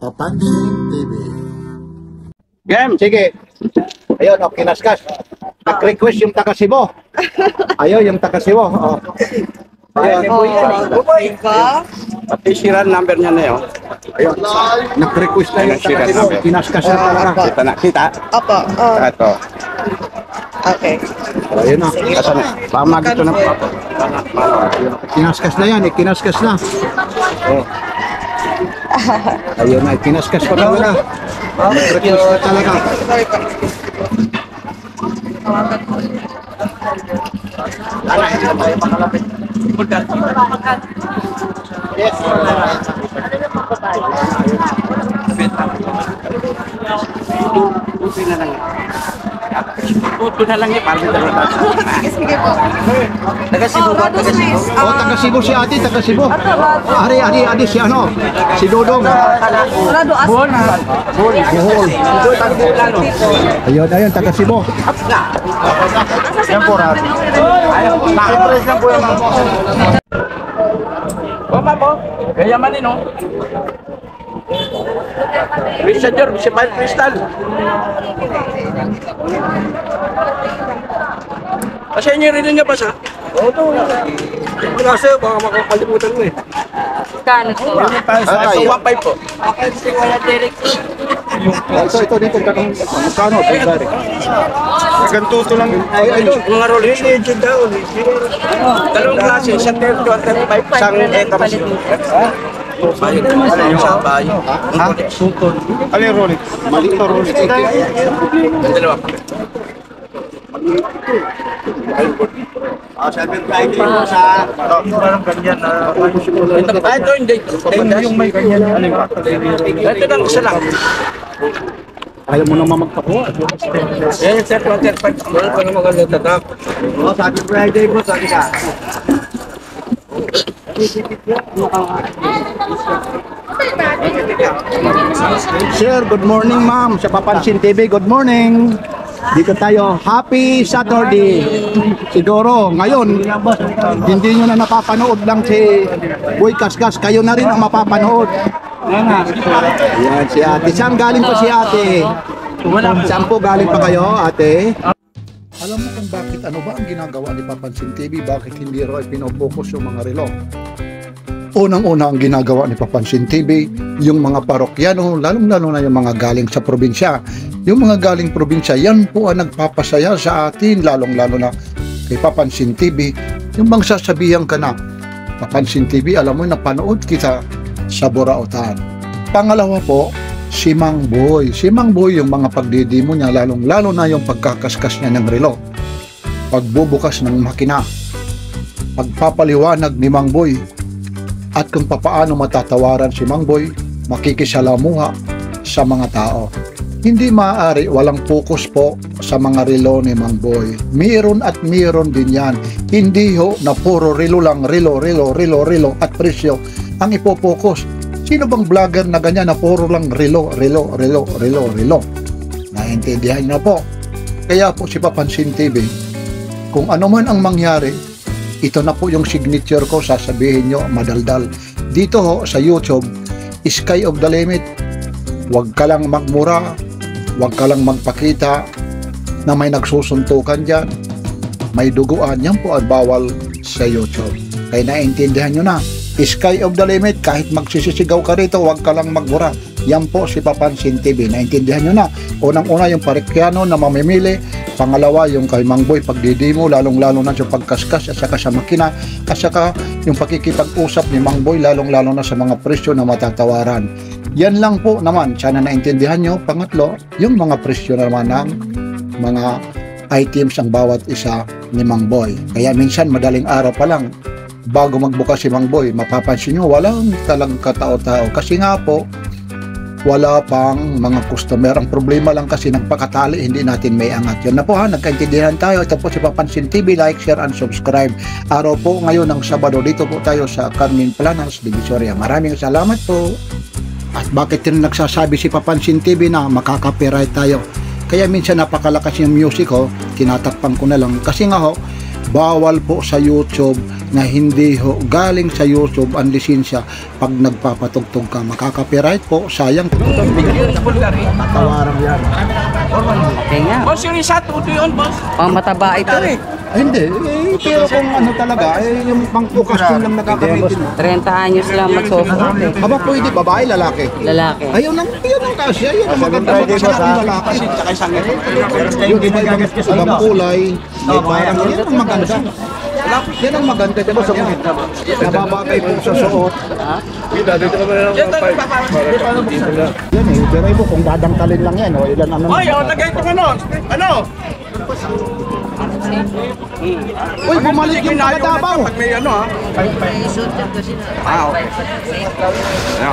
Papansin TV. Game. Sige. Ayun, okay, kinaskas. Nag-request yung taga Cebu. Ayun, yung taga Cebu. Oh. Ayun. Pati siran number niya na yun. Ayun. Nag-request na yung taga Cebu. Kinaskas na talaga. Kita na. Kita. Opo. Ito. Okay. Ayun na. Asan na? Pamag ito na po. Kinaskas na yan, kinaskas na. Oh. Ayun na, kinaskas pa talaga. Nag-request na talaga. Hindi na tayo makalapit. Yes. Tutoy na lang. Tutoy na lang eh. Parang dalawa. Sige po. Taga Cebu ba? Taga Cebu? Oh, taga Cebu si ate, taga Cebu. Ari, si ano? Si Dodong. Buhol. Bohol. Ayun, taga Cebu. Yan po rin. Nakipres lang po yung mga po. O ma'am po. Gayaman din o. Christian George, si Mike Crystal. Kasi inyo rin nga ba siya? Oo to. Kasi baka makakalimutan mo eh. Kano po? Sa 1.5 po. Ito dito tanong magkano? Gantuto lang. Mga role legend daw. Dalawang klase, isang 30 at 35, isang etamas. Bayo. Ano yung sa bayo? Ha? Sutol. Ano yung Rolex? Mali ito Rolex. Dalawa pa. Sabi Friday mo sa parang ganyan na Ito hindi. Yung may ganyan. Ito lang isa lang. ayaw mo naman magpakuha. Yan, 35. Wala pa naman kanya tatak. Sabi Friday mo, sabi ka. Sir, good morning ma'am. Sa Papansin TV, good morning. Dito tayo. Happy Saturday. Siguro, ngayon, hindi nyo na napapanood lang si Boy Kaskas. Kayo na rin ang mapapanood. Ayan, si ate. Saan galing po si ate? Saan po galing pa kayo, ate? Alam mo kung bakit ano ba ang ginagawa ni Papansin TV? Bakit hindi raw pinopokus yung mga relo? Unang-una ang ginagawa ni Papansin TV, yung mga parokyano, lalong-lalo na yung mga galing sa probinsya. Yung mga galing probinsya, yan po ang nagpapasaya sa atin, lalong-lalo na kay Papansin TV. Yung bang sasabihan ka na, Papansin TV, alam mo, napanood kita sa Burautan. Pangalawa po, si Mang Boy. Si Mang Boy, yung mga pagdidimo niya, lalong-lalo na yung pagkakaskas niya ng relo. Pagbubukas ng makina. Pagpapaliwanag ni Mang Boy. At kung papaano matatawaran si Mang Boy, makikisalamuha sa mga tao. Hindi maaari, walang focus po sa mga relo ni Mang Boy. Meron at meron din yan. Hindi ho na puro relo lang, relo at presyo ang ipopokus. Sino bang vlogger na ganyan na puro lang relo? Naintindihan na po. Kaya po si Papansin TV, kung ano man ang mangyari, ito na po yung signature ko, sasabihin nyo, madaldal. Dito ho, sa YouTube, Sky of the Limit, huwag ka lang magmura, huwag ka lang magpakita na may nagsusuntukan dyan, may duguan, yan po ang bawal sa YouTube. Kaya naintindihan nyo na, Sky of the Limit, kahit magsisisigaw ka rito, huwag ka lang magmura. Yan po si Papansin TV. Naintindihan nyo na. Unang-una yung parokyano na mamimili. Pangalawa yung kay Mang Boy pagdidimo, lalong-lalo na sa pagkaskas at saka sa makina. At saka yung pakikipag-usap ni Mang Boy, lalong-lalo na sa mga presyo na matatawaran. Yan lang po naman. Sana naintindihan nyo. Pangatlo, yung mga presyo naman ng mga items ang bawat isa ni Mang Boy. Kaya minsan madaling araw pa lang, bago magbukas si Mang Boy, mapapansin nyo, walang talagang katao-tao. Kasi nga po, wala pang mga customer. Ang problema lang kasi nagpakatali, hindi natin may angat. Yun na po ha, nagkaintindihan tayo. Ito po si Papansin TV, like, share, and subscribe. Araw po ngayon ng Sabado, dito po tayo sa Carmen Planas, Divisoria. Maraming salamat po. At bakit rin nagsasabi si Papansin TV na makaka-copyright tayo? Kaya minsan napakalakas yung music ho, tinatakpan ko na lang. Kasi nga ho, bawal po sa YouTube na hindi ho galing sa YouTube ang lisensya pag nagpapatugtog ka. Makaka-copyright po, sayang. Tawaran yan. Okay nga. Boss, yung isa, tuto yun, boss. Pang mataba ito eh. Hindi, pero kung ano talaga, yung pang-focus lang nakakamitin. 30 anyos lang magsofort eh. Aba, pwede, babae, lalaki. Lalaki. Ayun ang kasya, yun ang maganda magkasya ng lalaki. Yung ibang kulay, parang yan ang maganda. Yan ang maganda, diba sa mga nababagay po sa suot. Yan eh, pero mo kung dadangkalin lang yan, o ilan ano. Ay, lagay itong ano? Uy, bumalik yung Davao. Pag may ano, ha?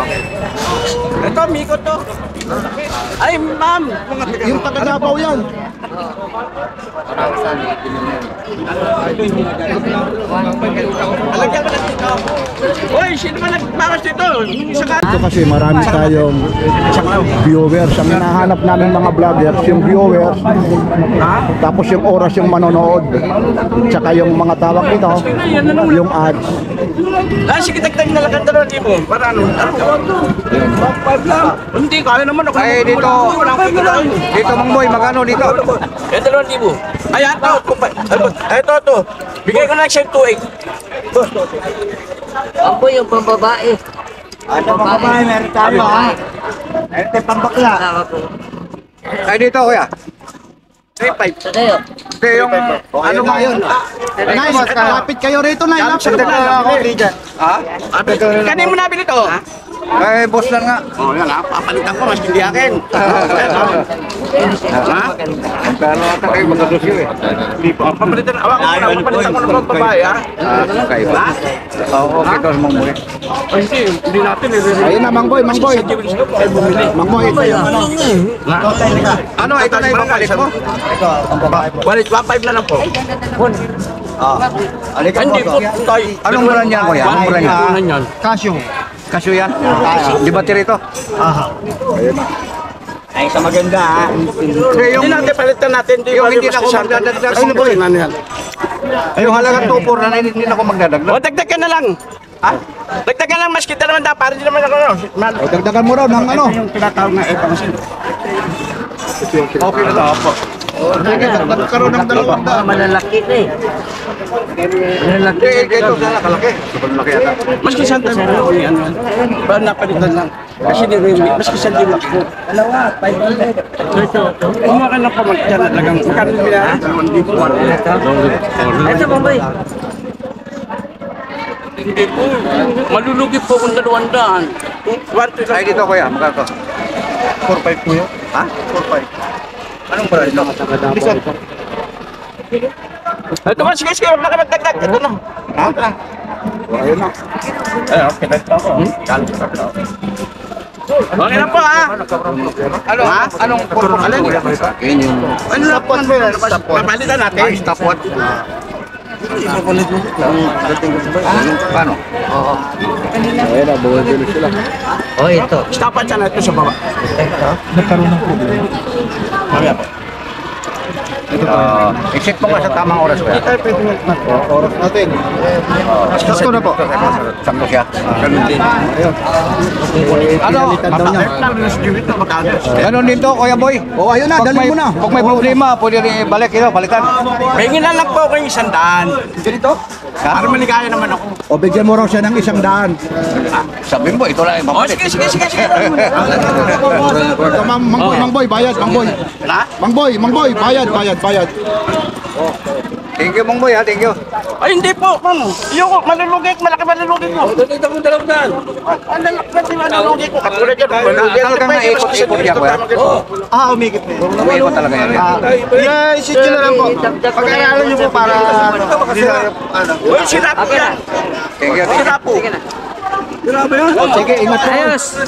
Okay. Ito, Miko to. Ay, ma'am. Yung taga Davao yan. Alagyan ko lang dito. Uy, sino ba nagbawas dito? Isa ka. Ito kasi marami tayong viewers. Ang hinahanap namin mga vloggers, yung viewers, tapos yung oras yung manonood, tsaka yung mga tawag dito, yung ads. Ah, sige, tagtag na lang ang 2,000. Para ano? Hindi, kaya naman ako. Ay, dito. Dito, Mang Boy, magkano dito? Eh, 2,000. Ay, ito, ito. Bigay ko na siya 2,800. Ako yung pambabae. Ano pa ba, meron tayo ha? Ito pambakla. Ay, dito, kuya. 3,500. Sa kayo. Ito yung, ano ba yun? Nice, kapit kayo rito na. Ha? Kanin mo nabili to? Ay, boss lang nga. Oh, yan ha. Papalitan ko, mas hindi akin. Ha? Pero ata kayo magkadosyo eh. Papalitan, papalitan ko ng mga babae, ha? Kayo ba? Oo, okay to, Mang Boy. Ay, hindi natin. Ayun na, Mang Boy, Mang Boy. Mang Boy, ito yung ano. Ano, ito na yung papalit mo? Walit, 1,500 na lang po. Alika Hindi po, tayo. Anong bulan yan, kuya? Anong bulan yan? Ano yan? Casio. Kasyo yan? Di ba tirito? Ay, sa maganda ha. Hindi natin palitan natin. Yung hindi na ako magdadagdag. Ano po yun? Ano yan? Ay, yung halagang 2,400 na hindi na ako magdadagdag. O, dagdag ka na lang. Ha? Dagdag ka lang, mas kita naman dapat. Para di naman ako, O, dagdagan mo raw ng ano. yung tinatawag na ito. Okay na lang po. Sige, nagkaroon ng 200. Malalaki na eh. Hindi, ito sana kalaki. Sobrang laki ata. Mas kisang tayo ano yan. Ba napalitan lang. Kasi di rin, mas kisang di ko. Dalawa, 500. Kumuha ka na pa magdyan at lagang. Magkano nila? 2,100. Ito, Bombay. Hindi po. Malulugi po kung 200. Ay, dito kuya, magkano? 4-5 po yun. Ha? 4-5. Anong bulan ito? Ito ba? Sige, sige. Huwag na ka magdagdag. Ito na. Ha? Ayun na. Ay, okay. Okay na po, ha? Ano ha? Anong purpose? Ano na po? Papalitan natin. Stopwatch. Paano? Oh, ito. Stopwatch na ito sa baba. I-check mo nga sa tamang oras ko. Oras natin. Gusto na po. Sakto siya. Ganun din. Ano? Ganun din to, Kuya Boy. O, ayun na, dali mo na. Pag may problema, pwede rin ibalik ito, balikan. Pahingin na lang po ako yung 100. Ganito? Para maligaya naman ako. O, bigyan mo raw siya ng 100. Sabihin mo, ito lang yung Oh, papalit. sige, sige, sige. sige. Ito, Mang Boy, bayad, Mang Boy. Ha? Mang Boy, bayad. Thank you, Mang Boy, ha? Thank you. Ay, hindi po. Yung malulugi, malaki malulugi ko. Dito mo dalawang. Ang lalaki malulugi ko. Katulad yan. Talagang naikot-ikot yan, Kuya. Umikit na. Umiikot talaga yan. I-sit nyo na lang po. Pag-aralan nyo po para Uy, sira po yan. Thank you. Sira po. Sige, ingat po. Ayos.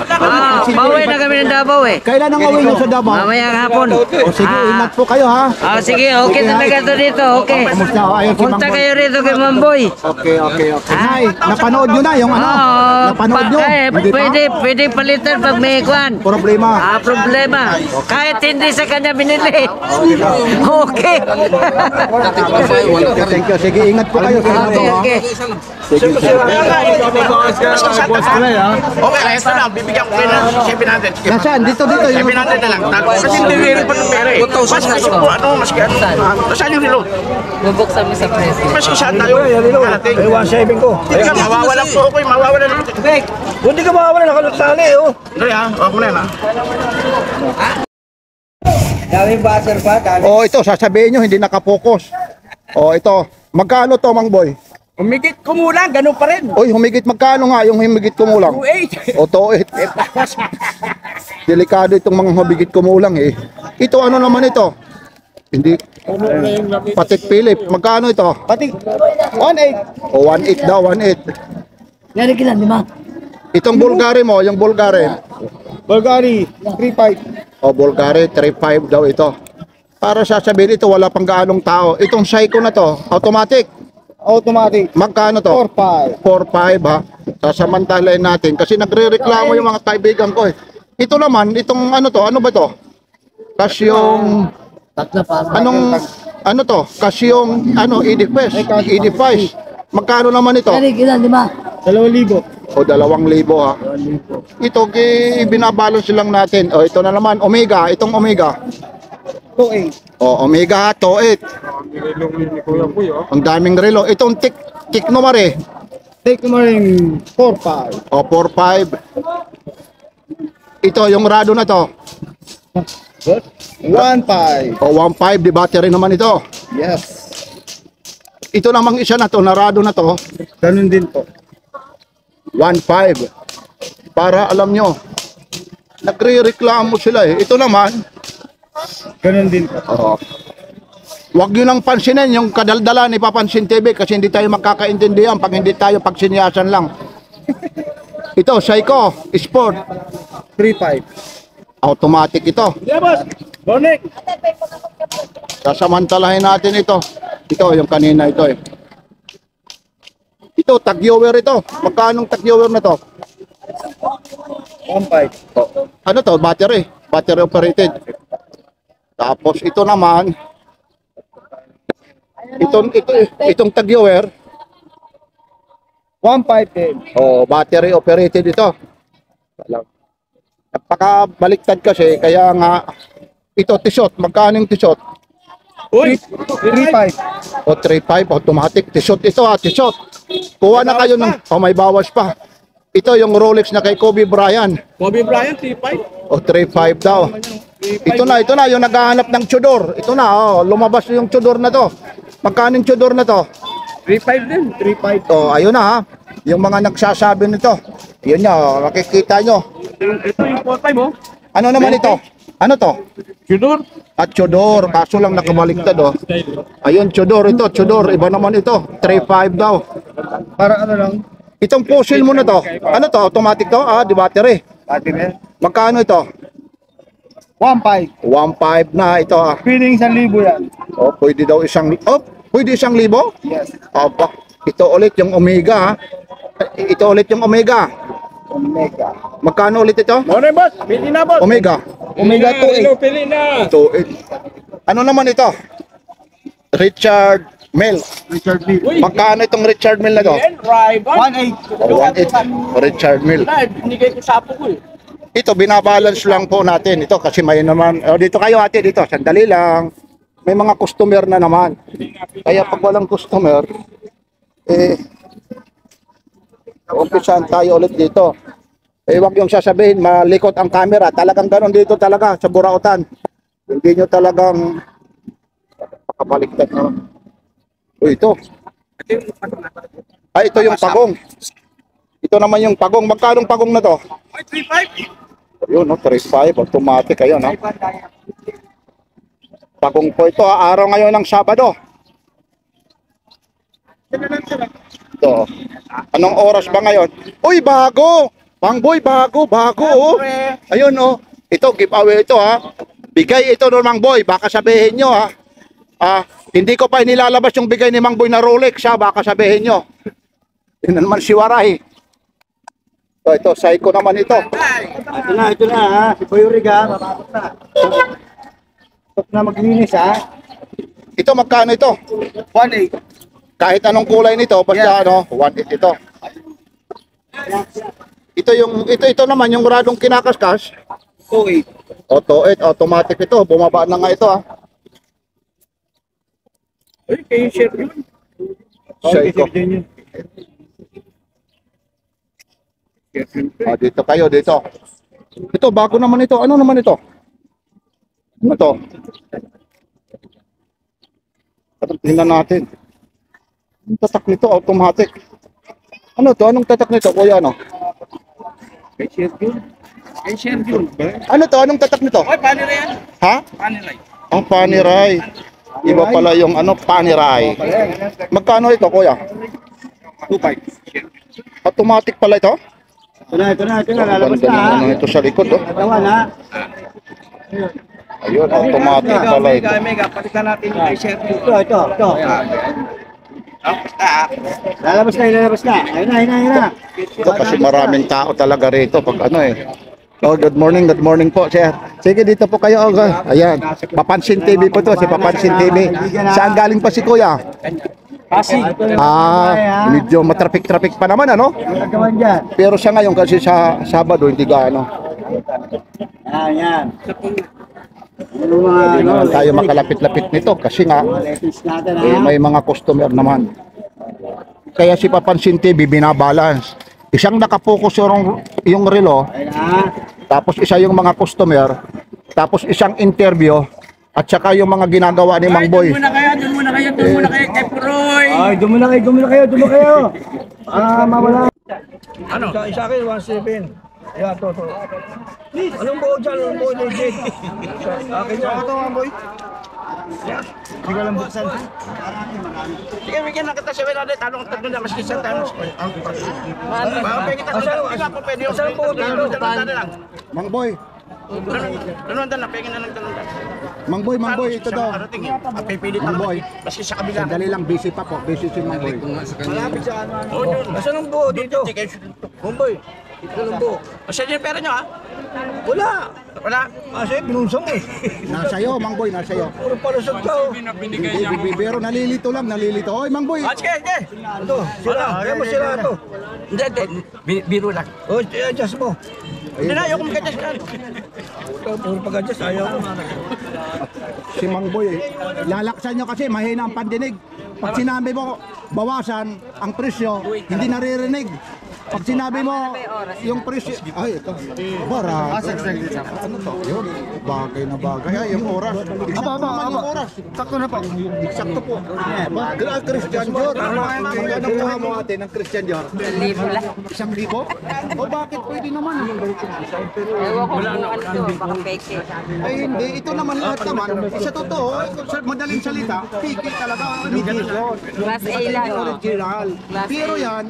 Pauwi na kami ng Davao eh. Kailan ang uwi nyo sa Davao? Mamayang hapon. O, sige, ingat po kayo, ha? Sige, okay talaga to dito. Okay. Kamusta? O, ayun si Mang Punta Boy. kayo rito kay Mamboy. Okay. Nay, napanood nyo na yung ano? Oo, napapanood nyo. Hindi pa? Pwede palitan pag may kwan. Problema. Problema. Kahit hindi sa kanya binili. Okay. Thank you. Sige, ingat po kayo. Okay. Okay, ayos na lang. Bibigyan ko kayo ng 700. Nasaan? Dito. 700 na lang. Kasi hindi rin pa ng pera eh. Maski po, maski ano. Nasaan yung reload? Bubuksan mo sa preso. Maski saan tayo. Karating. 1.7 ko. Hindi ka, mawawalan po ako eh. Mawawalan ako. Hindi ka mawawala, nakalutali oh. Hindi ha, huwag mo na yan ha. Daming buzzer pa, Oh, ito, sasabihin nyo, hindi nakapokus. Oh, ito. Magkano to, Mang Boy? Umigit kumulang, ganun pa rin. Uy, humigit magkano nga yung humigit kumulang? 2.8. O, 2.8. Delikado itong mga humigit kumulang eh. Ito, ano naman ito? Hindi. Patik Philip. Magkano ito? Pati 1.8. O, 1.8 daw, 1.8. Yari ka lang, di ba? Itong Bulgari mo, yung Bulgari. Bulgari 3.5. O, Bulgari, 3.5 daw ito. Para sasabihin ito, wala pang gaanong tao. Itong Seiko na to, automatic. Automatic Magkano to? 4.5. 4.5 ha. Sasamantalain natin kasi nagrereklamo yung mga kaibigan ko eh. Ito naman, itong ano to? Ano ba to? Kasyong ano to? Kasyong ano Edifes. Edifes. Magkano naman ito? Yari ka lang, di ba? 2,000. O 2,000 ha. Ito binabalance lang natin. O ito na naman Omega, itong Omega. 2.8. O Omega 2.8. Ang daming relo. Itong Tikno Mare. Take mo rin 4.5. O 4.5. Ito yung Rado na to. 1.5. O 1.5 di battery naman ito. Yes. Ito namang isa na to, Narado na to, Ganun din po. 1.5. Para alam nyo, nagre-reklamo sila eh. Ito naman, Ganun din po. wag nyo nang pansinin yung kadaldala ni Papansin TV kasi hindi tayo magkakaintindihan pag hindi tayo pagsinyasan lang. Ito, Seiko Sport. 3.5. Automatic ito. Yeah, boss. Bonek. Sasamantalahin natin ito. Ito, yung kanina ito eh. Ito, tag-viewer ito. Magkanong tag-viewer na to? 1.5. Ano to? Battery. Battery operated. Tapos ito naman, itong tag-viewer, 1.5 din. battery operated ito. Napakabaliktad kasi, kaya nga, ito tisot. Magkano yung tisot? Uy! 3.5. O 3.5 automatic. Tisot ito ha, tisot. Kuha na kayo ng, may bawas pa. Ito yung Rolex na kay Kobe Bryant. Kobe Bryant, 3.5. O 3.5 daw. Ito na yung naghahanap ng Tudor. Ito na, lumabas yung Tudor na to. Magkano yung Tudor na to? 3.5 din. 3.5. O, ayun na ha. Yung mga nagsasabi nito. Yun nyo, makikita nyo. Ito yung 4.5 oh. Ano naman ito? Ano to? Tudor. At Tudor, kaso lang nakabaliktad oh. Ayun, Tudor ito, Tudor. Iba naman ito. 3.5 daw. Para ano lang? Itong fossil mo na to. Ano to? Automatic to? Di battery. Battery. Magkano ito? 1.5. 1.5 na ito ah. Feeling 1,000 yan. Pwede daw pwede 1,000? Yes. Aba, ito ulit yung Omega ha. Ito ulit yung Omega. Omega. Magkano ulit ito? Ano boss? Pili na boss. Omega. Omega 2.8. Pili na. 2.8. Ano naman ito? Richard Mille. Richard Lee. Magkano itong Richard Mille na to? Rival. 1.8. 1.8. Richard Mille. Binigay ko sa apo ko eh. Ito, binabalance lang po natin. Ito kasi may naman. Dito kayo ate, dito. Sandali lang. May mga customer na naman. Kaya pag walang customer, umpisahan tayo ulit dito. Wag yung sasabihin, malikot ang camera. Talagang ganon dito talaga sa Burautan. Hindi nyo talagang pakabaliktad naman. Ito. Ito yung pagong. Ito naman yung pagong. Magkanong pagong na to? 3.5. Ayun, 3.5. Automatic. Ayun, ha? Pagong po ito, araw ngayon ng Sabado. Ito. Anong oras ba ngayon? Uy, bago! Pangboy, bago. Oh. Ayun, oh. Ito, giveaway ito, ha? Bigay ito ng Mangboy. Baka sabihin nyo, ha? Hindi ko pa inilalabas yung bigay ni Mangboy na Rolex, ha? Baka sabihin nyo. Yun naman si Waray. Ito, Psycho naman ito. Ito na ha. Si Boy Rig ha. Mapapot na. Stop na maglinis ha. Ito, magkano ito? 1.8. Kahit anong kulay nito, basta ano, 1.8 ito. Ito naman, yung radong kinakaskas. 2.8. Auto 8, automatic ito. Bumaba na nga ito ha. Ay, kayo share yun. Psycho. Dito kayo, dito. Ito, bago naman ito. Ano naman ito? Ano to? Tingnan natin. Ang tatak nito, automatic. Ano to? Anong tatak nito, kuya, ano? Kay share yun. Kay share yun. Ano to? Anong tatak nito? Ay, paano na yan? Ha? Paano na yan? Ang paniray. Iba pala yung ano, paniray. Magkano ito, kuya? 2.5. Automatic pala ito? Ito na. Ang Lalabas ganda na ha. ng ano ito sa likod, oh. Katawan ha. Ayun, automatic pala ito. Mega, palitan natin yung kay share yun. Ito. Lalabas na. Ayun na. Ito kasi maraming tao talaga rito pag ano eh. Oh, good morning po, sir. Sige, dito po kayo. Okay. Ayan, Papansin TV po to, si Papansin TV. Saan galing pa si kuya? Pasig. Medyo matraffic-traffic pa naman, ano? Nagkawan dyan. Pero sa ngayon kasi sa Sabado, hindi gaano. Yan. Hindi naman tayo makalapit-lapit nito kasi nga, Lettuce natin ha. may mga customer naman. Kaya si Papansin TV binabalance. Isang nakapokus yung relo, Ayun ha. tapos isa yung mga customer, tapos isang interview, at saka yung mga ginagawa ni Mang Boy. Doon muna kayo kay Puroy. Ay, doon muna kayo. Mawala. Ano? Sa akin, 1.7. Yeah, to. Anong buo dyan? Anong buo legit? Akin dyan. Ito, boy. Hindi ko lang buksan. Sige, bigyan na kita 700. Tanong tatlo na, mas kisang tayo. Baka kita sa hindi nga po pwede yung dalawang lang. Mang Boy, Dalawang lang, pengin na ng dalawang. Mang Boy, ito daw. Pipilit Mang na Boy. Maski sa kabila. Sandali lang, busy pa po. Busy si Mang Boy. Malapit sa ano. Asan ang buo dito? Mumboy. Ito ang buo. Asan yung pera nyo ha? Wala. Kasi binunsong eh. Nasa'yo, Mang Boy, nasa'yo. Puro palusog ka oh. Pero nalilito. Oy, Mang Boy. Sige. Ito, sira. Kaya mo sira ito. Hindi. Biro lang. Oh, adjust mo. Hindi na, ayaw kong mag-adjust ka. Puro pag-adjust, ayaw ko. Si Mang Boy, lalaksan nyo kasi mahina ang pandinig. Pag sinabi mo, bawasan ang presyo, hindi naririnig. Pag sinabi mo, yung presyo, ay, ito. Bara. Ano to? Yun. Bagay na bagay. Ay, yung oras. Eksakto naman yung oras. Sakto na po. Eksakto po. Christian Dior. Magkano kuha mo ate ng Christian Dior? 1,000 lang. 1,000? O bakit pwede naman? Ewan ko kung ano to, baka peke. Ay hindi, ito naman lahat naman. Sa totoo, sa madaling salita, piki talaga ang imitation. Class A lang. Original. Class Pero A. yan,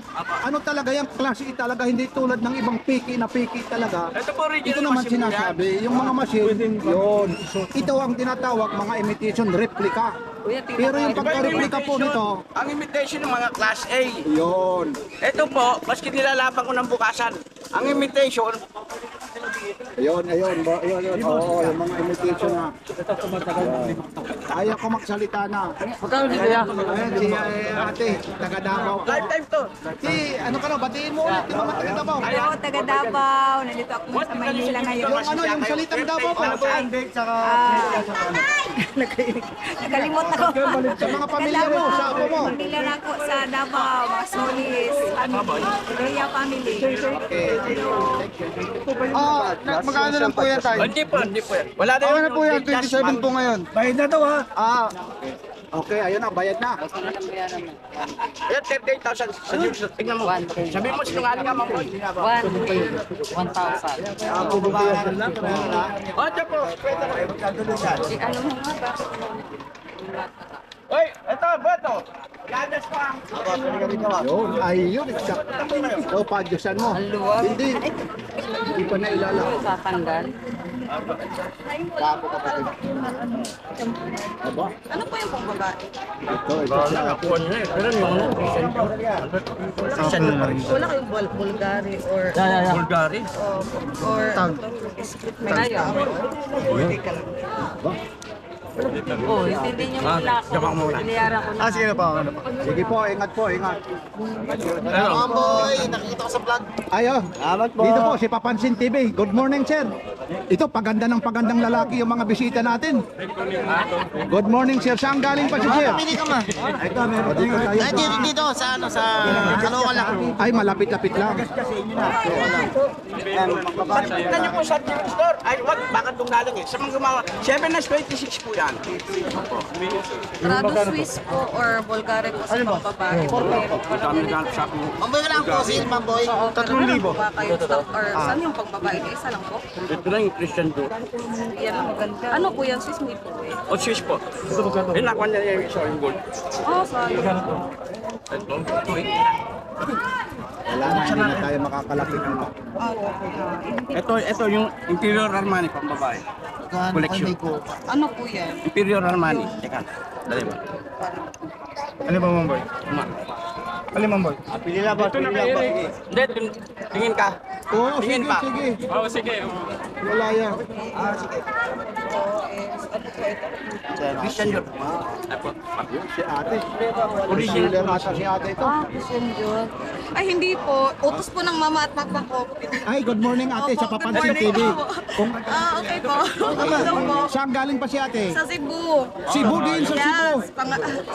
ano talaga yan, klase A talaga, hindi tulad ng ibang piki na piki talaga. Ito naman sinasabi, yung mga machine, yun. Ito ang tinatawag mga imitation replica. Pero yung pagka-replica po nito, Ang imitation ng mga class A. yun. Ito po, maski nilalaban ko ng bukasan. Ang imitation, Ayun. Oo, yung mga imitation na. Ayaw ko magsalita na. Magkano dito yan? Ayan, si ate, taga Davao po. lifetime to. Si, ano ka na, batiin mo ulit, di ba taga Davao? Hello, taga Davao. Nandito ako sa Maynila ngayon. Yung ano, yung salitang Davao po. Nakalimot ako. Sa mga pamilya mo, sa ako mo. Pamilya na ako sa Davao, mga Solis, Leia family. Magkano lang po yan tayo? Hindi po. Wala na Ano po yan? 27 po ngayon. Bayad na to ha. Okay, ayun na, bayad na. Ayan, 38,000. Tingnan mo. Sabi mo, sinungaling ka, Mang Boy. 1,000. O, dyan po. Ano mo nga ba? Hoy, ito, beto. Yun, ayun, exact. O, padyusan mo. Hindi. Hindi pa na ilalak. Tatanggal. Kapo kapatid. Aba, Ano po yung pang babae? ito, exact. Wala kayong Bulgari or... Bulgari. Or... Split Malayo. Oh, hindi niyo mula ako. Pinayaran ko na. Sige na pa. Sige po, ingat po, ingat. Mamboy, nakikita ko sa vlog. Ayo, dito po si Papansin TV. Good morning, sir. Ito, paganda ng pagandang lalaki yung mga bisita natin. Good morning, sir. Saan galing pa si sir? Pili ka ma. Ito, meron dito tayo. Ay, dito, sa ano, sa Caloocan lang. Ay, malapit-lapit lang. Tignan niyo po sa TV store. Ay, wag, baka doon galing eh. Sa mga gumawa, 726 po yan. Prado Swiss po or Bulgari po sa pambabae. Kami naghanap sa akin. Mamboy ka lang po, Mamboy. 3,000. Ba kayo stock or saan yung pagbabae? Isa lang po? Ito na yung Christian do. Yan ang maganda. Ano po yan? Swiss made po eh. O Swiss po. Eh, nakuha niya yung isa yung gold. Oh, sorry. Wala na, hindi na tayo makakalapit nito. Ito yung Imperial Armani pang babae. Collection. Ano po yan? Imperial Armani. Teka, dali ba? Ano ba, Mamboy? Ano, Mamboy? Pili lang ba? Pili lang ba? Hindi, tingin ka. Oo, sige, Tingin pa. sige. Oo, sige. Wala yan. Christian do. Si ate. Original ata si ate ito. Christian Dior. Ay, hindi po. Utos po ng mama at papa ko. Ay, good morning ate sa Opo, Papansin good morning TV. po. Kung, Okay po. Hello po. saan galing pa si ate? Sa Cebu. Cebu din, sa Cebu. Yes,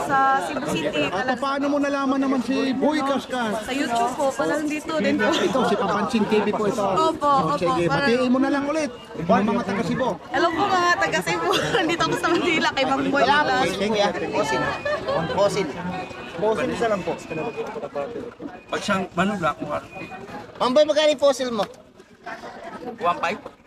sa Cebu City. At paano mo nalaman naman si Boy Kaskas? Sa YouTube po, parang dito din po. Ito, si Papansin TV po ito. Opo, Sige, opo. batiin mo na lang ulit. Yung mga taga Cebu. Hello po mga taga Cebu. Nandito ako sa Manila kay Mang Boy. Wala po, kuya. Bosin. Bosin. Bosin isa lang po. Pag siyang manula ko, Mamboy, magkano yung fossil mo? 1.5.